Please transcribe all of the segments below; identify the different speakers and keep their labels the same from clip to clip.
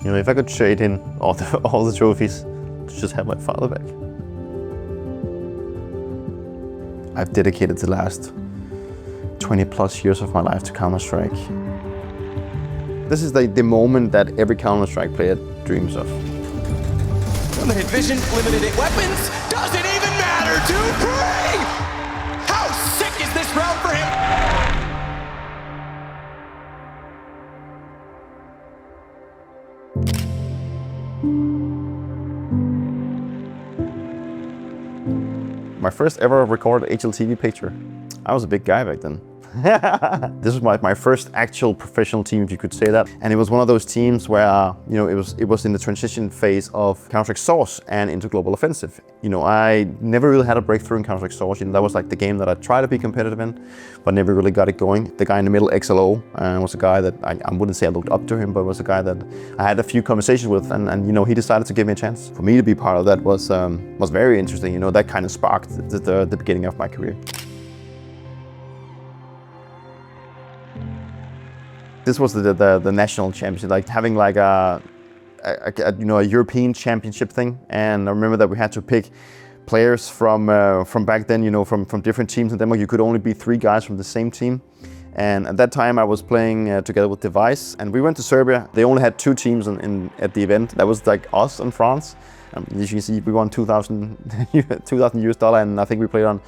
Speaker 1: You know, if I could trade in all the trophies to just have my father back. I've dedicated the last 20 plus years of my life to Counter-Strike. This is the moment that every Counter-Strike player dreams of.
Speaker 2: Limited vision, limited weapons, doesn't even matter, dupreeh! How sick is this round for him?
Speaker 1: My first ever recorded HLTV picture. I was a big guy back then. This was my first actual professional team, if you could say that. And it was one of those teams where, you know, it was in the transition phase of Counter-Strike Source and into Global Offensive. You know, I never really had a breakthrough in Counter-Strike Source. You know, that was like the game that I tried to be competitive in, but never really got it going. The guy in the middle, XLO, was a guy that I wouldn't say I looked up to him, but was a guy that I had a few conversations with, and you know, he decided to give me a chance. For me to be part of that was very interesting. You know, that kind of sparked the beginning of my career. This was the national championship, like having like a European championship thing. And I remember that we had to pick players from back then, you know, from different teams in Denmark. You could only be 3 guys from the same team. And at that time I was playing together with Device, and we went to Serbia. They only had 2 teams at the event. That was like us and France. As you can see, we won 2,000 US dollar, and I think we played on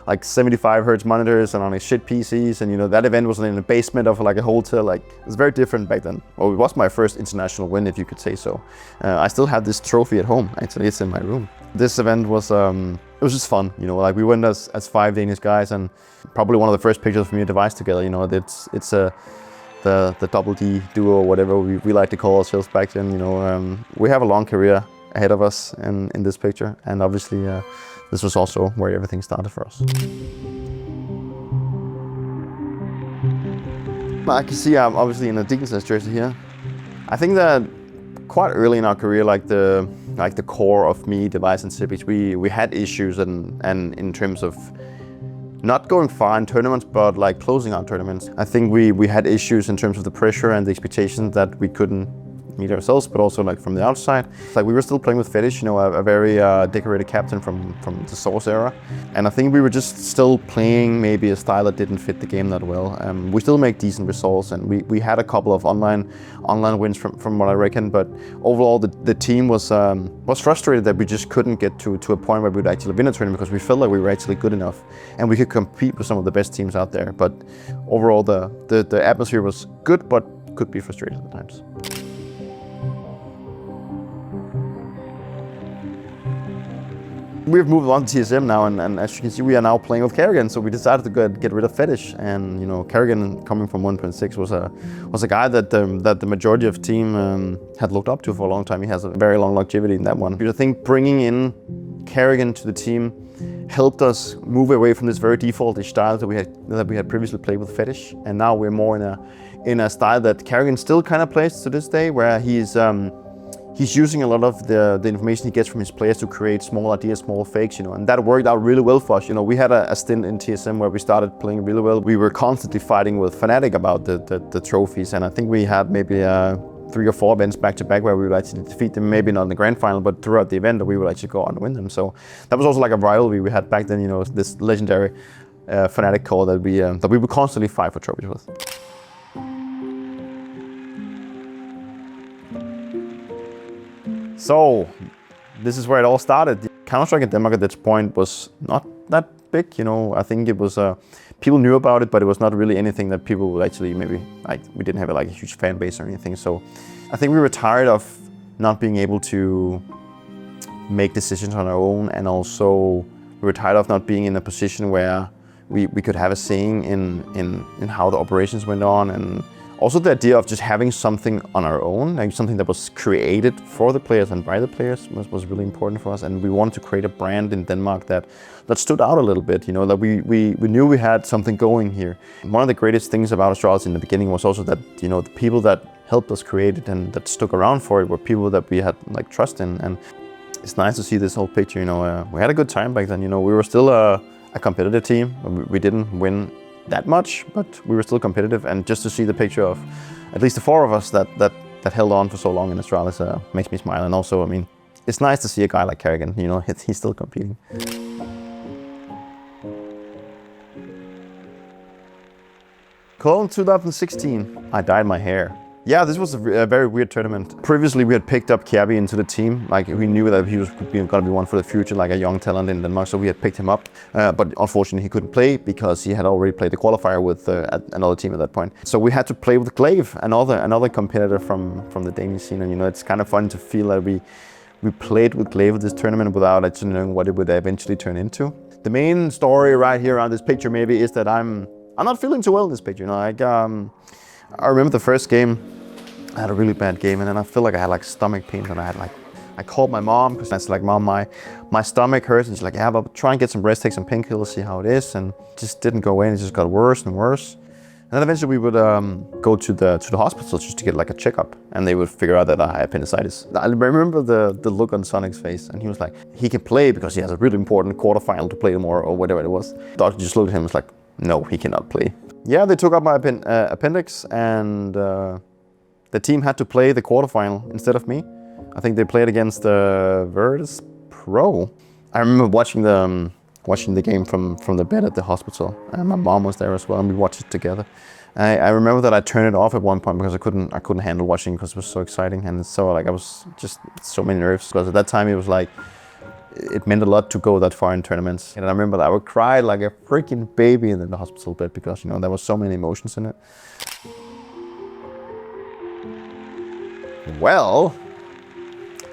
Speaker 1: like 75 hertz monitors and on a shit PCs, and you know, that event was in the basement of like a hotel. Like, it was very different back then. Well, it was my first international win, if you could say so. I still have this trophy at home. Actually, it's in my room. This event was it was just fun, you know. Like, we went as 5 Danish guys, and probably one of the first pictures of me and Device together. You know, it's the double D duo, or whatever we like to call ourselves back then. You know, we have a long career ahead of us in this picture, and obviously this was also where everything started for us. I can see I'm obviously in a Dickinson's jersey here. I think that quite early in our career, like the core of me, Device, and Sipich, we had issues, and in terms of not going far in tournaments, but like closing out tournaments. I think we had issues in terms of the pressure and the expectations that we couldn't meet ourselves, but also like from the outside. Like, we were still playing with Fetish, you know, a very decorated captain from the Source era. And I think we were just still playing maybe a style that didn't fit the game that well. We still make decent results, and we had a couple of online wins from what I reckon, but overall the team was frustrated that we just couldn't get to a point where we would actually win a tournament, because we felt like we were actually good enough and we could compete with some of the best teams out there. But overall the atmosphere was good, but could be frustrating at times. We've moved on to TSM now, and as you can see, we are now playing with Kerrigan. So we decided to get rid of Fetish, and you know, Kerrigan, coming from 1.6, was a guy that the majority of the team had looked up to for a long time. He has a very long longevity in that one. I think bringing in Kerrigan to the team helped us move away from this very defaultish style that we had previously played with Fetish, and now we're more in a style that Kerrigan still kind of plays to this day, where he's using a lot of the information he gets from his players to create small ideas, small fakes, you know, and that worked out really well for us. You know, we had a stint in TSM where we started playing really well. We were constantly fighting with Fnatic about the trophies, and I think we had maybe 3 or 4 events back to back where we would actually defeat them, maybe not in the grand final, but throughout the event we would actually go on and win them. So that was also like a rivalry we had back then, you know, this legendary Fnatic core that we would constantly fight for trophies with. So, this is where it all started. Counter-Strike in Denmark at this point was not that big, you know. I think it was, people knew about it, but it was not really anything that people would actually maybe, like, we didn't have like a huge fan base or anything. So, I think we were tired of not being able to make decisions on our own, and also we were tired of not being in a position where we could have a saying in how the operations went on, and also the idea of just having something on our own, like something that was created for the players and by the players, was really important for us. And we wanted to create a brand in Denmark that stood out a little bit, you know, that we knew we had something going here. One of the greatest things about Astralis in the beginning was also that, you know, the people that helped us create it and that stuck around for it were people that we had like trust in. And it's nice to see this whole picture, you know. We had a good time back then, you know. We were still a competitive team. We didn't win that much, but we were still competitive. And just to see the picture of at least the 4 of us that that held on for so long in Astralis makes me smile. And also, I mean, it's nice to see a guy like Kerrigan, you know, he's still competing. Cologne 2016, I dyed my hair. Yeah, this was a very weird tournament. Previously, we had picked up Kjærby into the team. Like, we knew that he was going to be one for the future, like a young talent in Denmark, so we had picked him up. But unfortunately, he couldn't play because he had already played the qualifier with another team at that point. So we had to play with Glaive, another competitor from the Danish scene. And, you know, it's kind of fun to feel that we played with Glaive at this tournament without actually knowing what it would eventually turn into. The main story right here on this picture maybe is that I'm not feeling too well in this picture. You know, like, I remember the first game, I had a really bad game, and then I feel like I had like stomach pains, and I called my mom because I was like, Mom, my stomach hurts, and she's like, yeah, but try and get some rest, take some painkillers, see how it is, and it just didn't go away, and it just got worse and worse. And then eventually we would go to the hospital just to get like a checkup, and they would figure out that I had appendicitis. I remember the look on Sonic's face, and he was like, he can play because he has a really important quarterfinal to play tomorrow, or whatever it was. The doctor just looked at him and was like, no, he cannot play. Yeah, they took out my appendix, and the team had to play the quarterfinal instead of me. I think they played against Virtus Pro. I remember watching the game from the bed at the hospital, and my mom was there as well, and we watched it together. I remember that I turned it off at one point because I couldn't handle watching because it was so exciting, and so like I was just so many nerves because at that time it was like it meant a lot to go that far in tournaments. And I remember that I would cry like a freaking baby in the hospital bed because, you know, there was so many emotions in it. Well,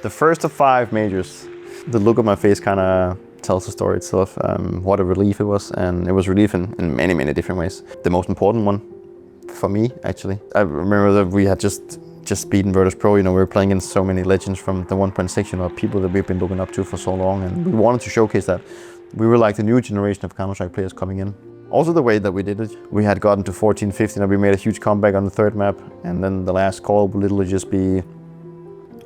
Speaker 1: the first of 5 majors. The look on my face kind of tells the story itself. What a relief it was, and it was relief in many, many different ways. The most important one for me, actually. I remember that we had just beaten Virtus Pro. You know, we were playing against so many legends from the 1.6, you know, people that we've been looking up to for so long, and we wanted to showcase that we were like the new generation of Counter-Strike players coming in. Also the way that we did it. We had gotten to 14-15 and we made a huge comeback on the 3rd map, and then the last call would literally just be,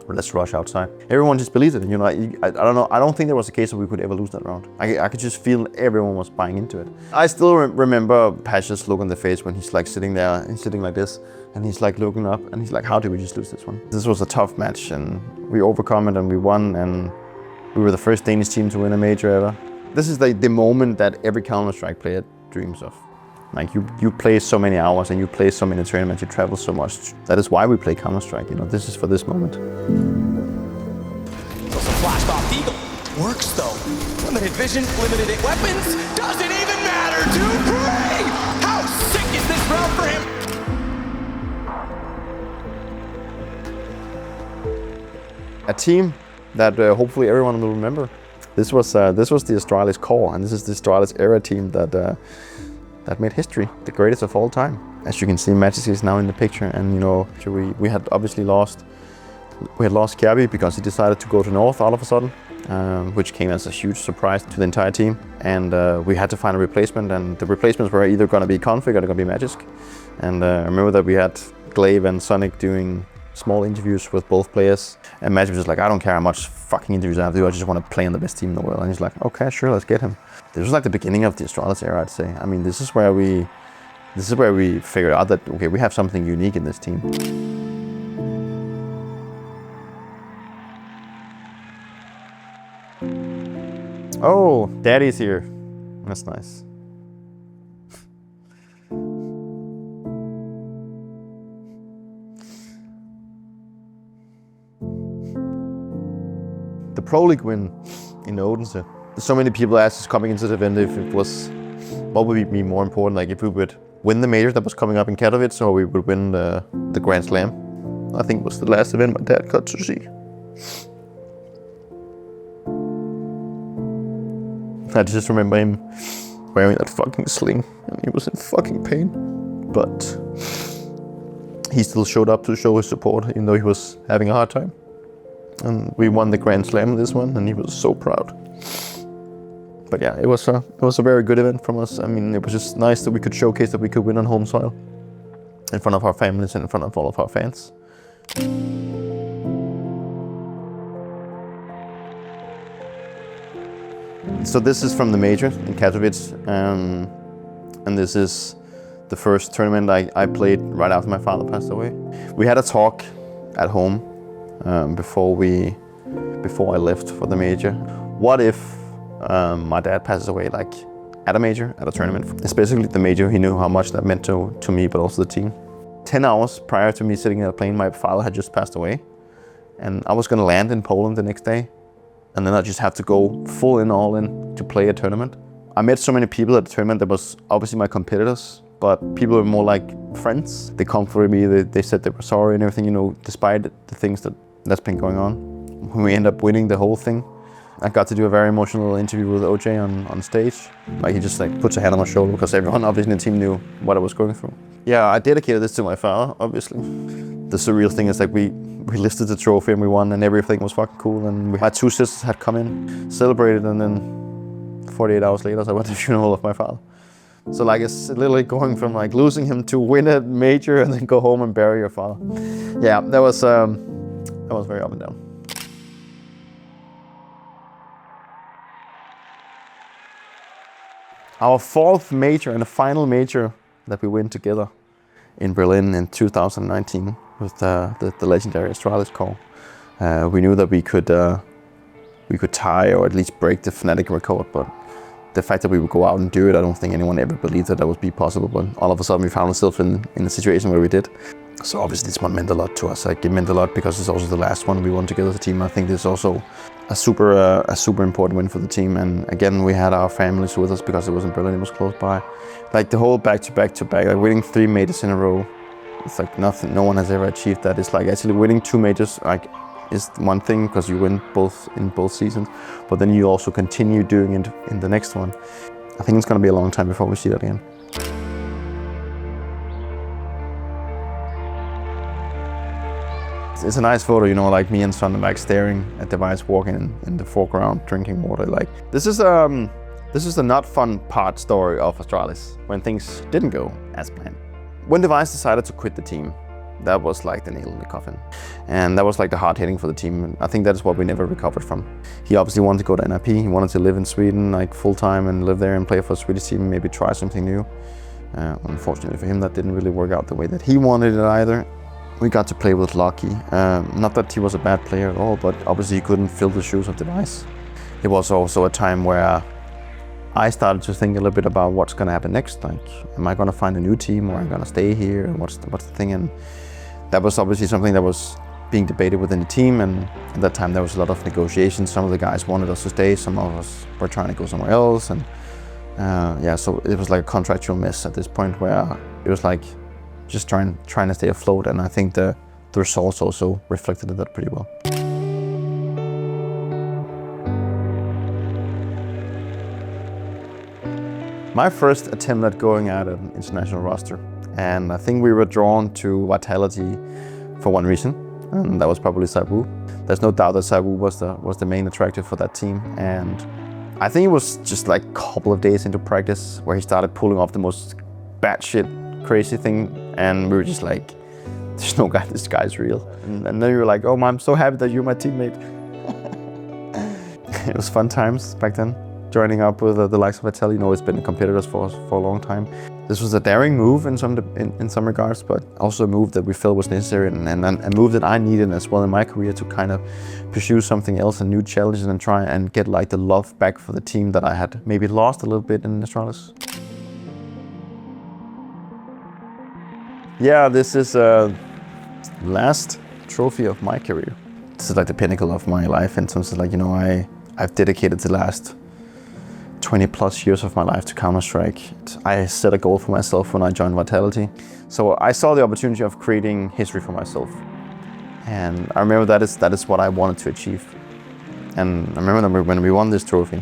Speaker 1: let's rush outside. Everyone just believed it, you know. I don't know, I don't think there was a case that we could ever lose that round. I could just feel everyone was buying into it. I still remember Pasha's look on the face when he's like sitting there, and sitting like this, and he's like looking up, and he's like, how did we just lose this one? This was a tough match, and we overcome it, and we won, and we were the first Danish team to win a major ever. This is the moment that every Counter-Strike player dreams of. Like, you play so many hours and you play so many tournaments, you travel so much. That is why we play Counter-Strike, you know, this is for this moment.
Speaker 2: So flashed off Eagle. Works though. Limited vision, limited weapons, doesn't even matter. dupreeh! How sick is this round for him?
Speaker 1: A team that hopefully everyone will remember. This was the Astralis core, and this is the Astralis era team that made history, the greatest of all time. As you can see, Majesty is now in the picture, and you know, we had obviously lost Kjærby because he decided to go to North all of a sudden, which came as a huge surprise to the entire team. And we had to find a replacement, and the replacements were either going to be Config or going to be Magisk. And I remember that we had Glaive and Sonic doing small interviews with both players, and Magic was just like, I don't care how much fucking interviews I have to do, I just want to play on the best team in the world. And he's like, okay, sure, let's get him. This was like the beginning of the Astralis era, I'd say. I mean, this is where we figured out that, okay, we have something unique in this team. Oh, Daddy's here. That's nice. The Pro League win in Odense. So many people asked us coming into the event if it was, what would be more important, like if we would win the major that was coming up in Katowice, or we would win the Grand Slam. I think it was the last event my dad got to see. I just remember him wearing that fucking sling, and he was in fucking pain. But he still showed up to show his support, even though he was having a hard time. And we won the Grand Slam this one, and he was so proud. But yeah, it was a very good event from us. I mean, it was just nice that we could showcase that we could win on home soil, in front of our families and in front of all of our fans. So this is from the major in Katowice, and this is the first tournament I played right after my father passed away. We had a talk at home before I left for the major. What if my dad passes away, like at a major, at a tournament? Especially the major, he knew how much that meant to me, but also the team. 10 hours prior to me sitting in a plane, my father had just passed away. And I was gonna land in Poland the next day. And then I just have to go full in, all in to play a tournament. I met so many people at the tournament that was obviously my competitors, but people were more like friends. They comforted me, they said they were sorry and everything, you know, despite the things that's been going on. When we end up winning the whole thing, I got to do a very emotional interview with OJ on stage. Like he just like puts a hand on my shoulder because everyone obviously in the team knew what I was going through. Yeah, I dedicated this to my father, obviously. The surreal thing is like we lifted the trophy and we won and everything was fucking cool. And my 2 sisters had come in, celebrated, and then 48 hours later I went to the funeral of my father. So like it's literally going from like losing him to win a major and then go home and bury your father. Yeah, that was very up and down. Our 4th major and the final major that we win together in Berlin in 2019 with the legendary Astralis call. We knew that we could tie or at least break the Fnatic record, but the fact that we would go out and do it, I don't think anyone ever believed that would be possible. But all of a sudden we found ourselves in a situation where we did. So obviously this one meant a lot to us. Like it meant a lot because it's also the last one we won together as a team. I think this is also a super important win for the team. And again, we had our families with us because it was in Berlin, it was close by. Like the whole back to back, like winning 3 majors in a row, it's like nothing, no one has ever achieved that. It's like actually winning 2 majors like is one thing because you win both in both seasons, but then you also continue doing it in the next one. I think it's gonna be a long time before we see that again. It's a nice photo, you know, like me and Sonderberg staring at Device walking in the foreground, drinking water. Like this is the not fun part story of Astralis when things didn't go as planned. When Device decided to quit the team, that was like the nail in the coffin. And that was like the hard hitting for the team. I think that is what we never recovered from. He obviously wanted to go to NIP. He wanted to live in Sweden like full time and live there and play for a Swedish team, maybe try something new. Unfortunately for him, that didn't really work out the way that he wanted it either. We got to play with Lucky. Not that he was a bad player at all, but obviously he couldn't fill the shoes of Device. It was also a time where I started to think a little bit about what's going to happen next. Like, am I going to find a new team or am I going to stay here? And what's the thing? And that was obviously something that was being debated within the team. And at that time, there was a lot of negotiations. Some of the guys wanted us to stay. Some of us were trying to go somewhere else. And yeah, so it was like a contractual mess at this point where it was like just trying to stay afloat. And I think the results also reflected that pretty well. My first attempt at going at an international roster, and I think we were drawn to Vitality for one reason, and that was probably Sabu. There's no doubt that Sabu was the main attractor for that team, and I think it was just like a couple of days into practice where he started pulling off the most batshit crazy thing, and we were just like, there's no guy, this guy's real. And then you were like, oh, I'm so happy that you're my teammate. It was fun times back then. Joining up with the likes of Vitality, you know, it's been competitors for a long time. This was a daring move in some regards, but also a move that we felt was necessary and a move that I needed as well in my career to kind of pursue something else and new challenges and try and get like the love back for the team that I had maybe lost a little bit in Astralis. Yeah, this is last trophy of my career. This is like the pinnacle of my life in terms of like, you know, I've dedicated the last 20 plus years of my life to Counter-Strike. I set a goal for myself when I joined Vitality. So I saw the opportunity of creating history for myself. And I remember that is what I wanted to achieve. And I remember when we won this trophy,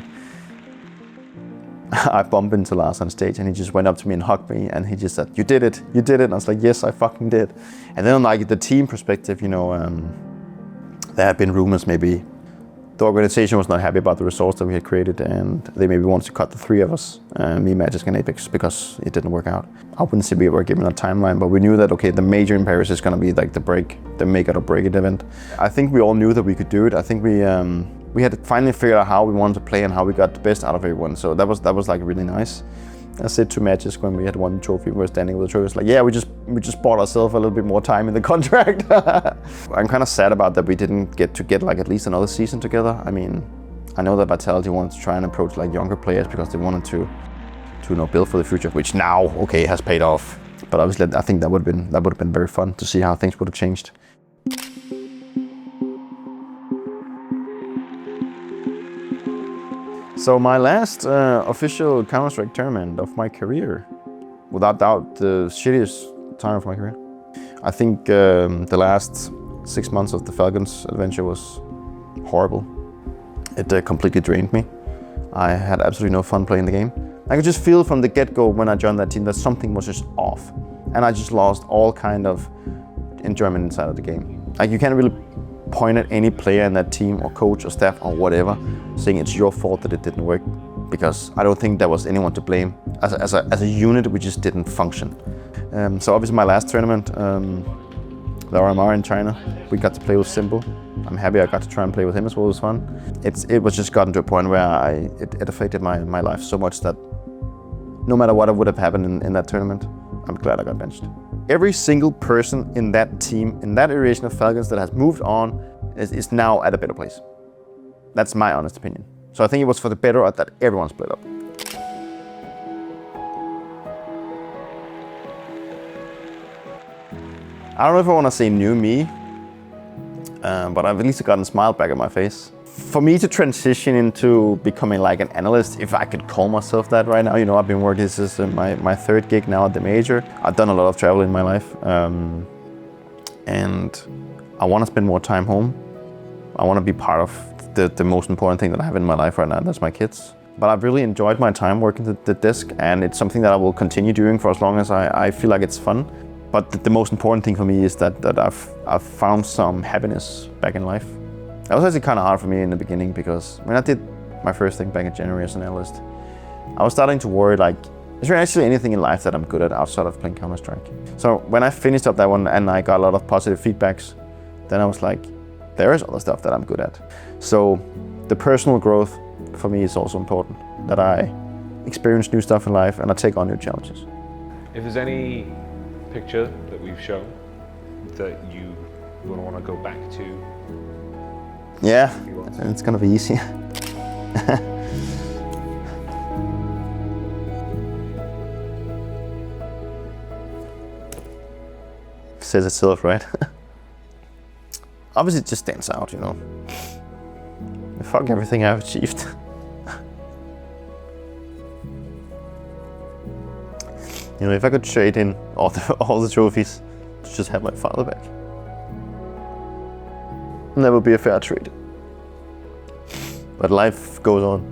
Speaker 1: I bumped into Lars on stage and he just went up to me and hugged me and he just said, you did it. And I was like, yes, I fucking did. And then on like the team perspective, you know, there have been rumors maybe the organization was not happy about the results that we had created and they maybe wanted to cut the 3 of us, me, Magisk and Apex, because it didn't work out. I wouldn't say we were given a timeline, but we knew that, okay, the major in Paris is going to be like the make it or break it event. I think we all knew that we could do it. I think we had finally figured out how we wanted to play and how we got the best out of everyone. So that was like really nice. I said 2 matches when we had won the trophy, we were standing with the trophy. It's like, yeah, we just bought ourselves a little bit more time in the contract. I'm kind of sad about that we didn't get like at least another season together. I mean, I know that Vitality wanted to try and approach like younger players because they wanted to build for the future, which now, okay, has paid off. But obviously, I think that would have been very fun to see how things would have changed. So my last official Counter-Strike tournament of my career, without doubt the shittiest time of my career. I think the last 6 months of the Falcons adventure was horrible. It completely drained me. I had absolutely no fun playing the game. I could just feel from the get-go when I joined that team that something was just off. And I just lost all kind of enjoyment inside of the game. Like, you can't really point at any player in that team or coach or staff or whatever saying it's your fault that it didn't work, because I don't think there was anyone to blame. As a unit, we just didn't function. So obviously my last tournament, the RMR in China, we got to play with Simple. I'm happy I got to try and play with him as well. It was fun. It was just gotten to a point where it affected my life so much that no matter what would have happened in that tournament, I'm glad I got benched. Every single person in that team, in that iteration of Falcons that has moved on, is now at a better place. That's my honest opinion. So I think it was for the better that everyone split up. I don't know if I want to say new me, but I've at least gotten a smile back on my face. For me to transition into becoming like an analyst, if I could call myself that right now, you know, I've been working, this is my 3rd gig now at the major. I've done a lot of travel in my life, and I want to spend more time home. I want to be part of the most important thing that I have in my life right now, that's my kids. But I've really enjoyed my time working at the desk, and it's something that I will continue doing for as long as I feel like it's fun. But the most important thing for me is that I've found some happiness back in life. That was actually kind of hard for me in the beginning, because when I did my first thing back in January as an analyst, I was starting to worry, like, is there actually anything in life that I'm good at outside of playing Counter-Strike? So when I finished up that one and I got a lot of positive feedbacks, then I was like, there is other stuff that I'm good at. So the personal growth for me is also important, that I experience new stuff in life and I take on new challenges.
Speaker 3: If there's any picture that we've shown that you would want to go back to,
Speaker 1: yeah, it's gonna be easy. Says itself, right? Obviously it just stands out, you know. Fuck everything I've achieved. You know, if I could trade in all the trophies to just have my father back, that would be a fair trade. But life goes on.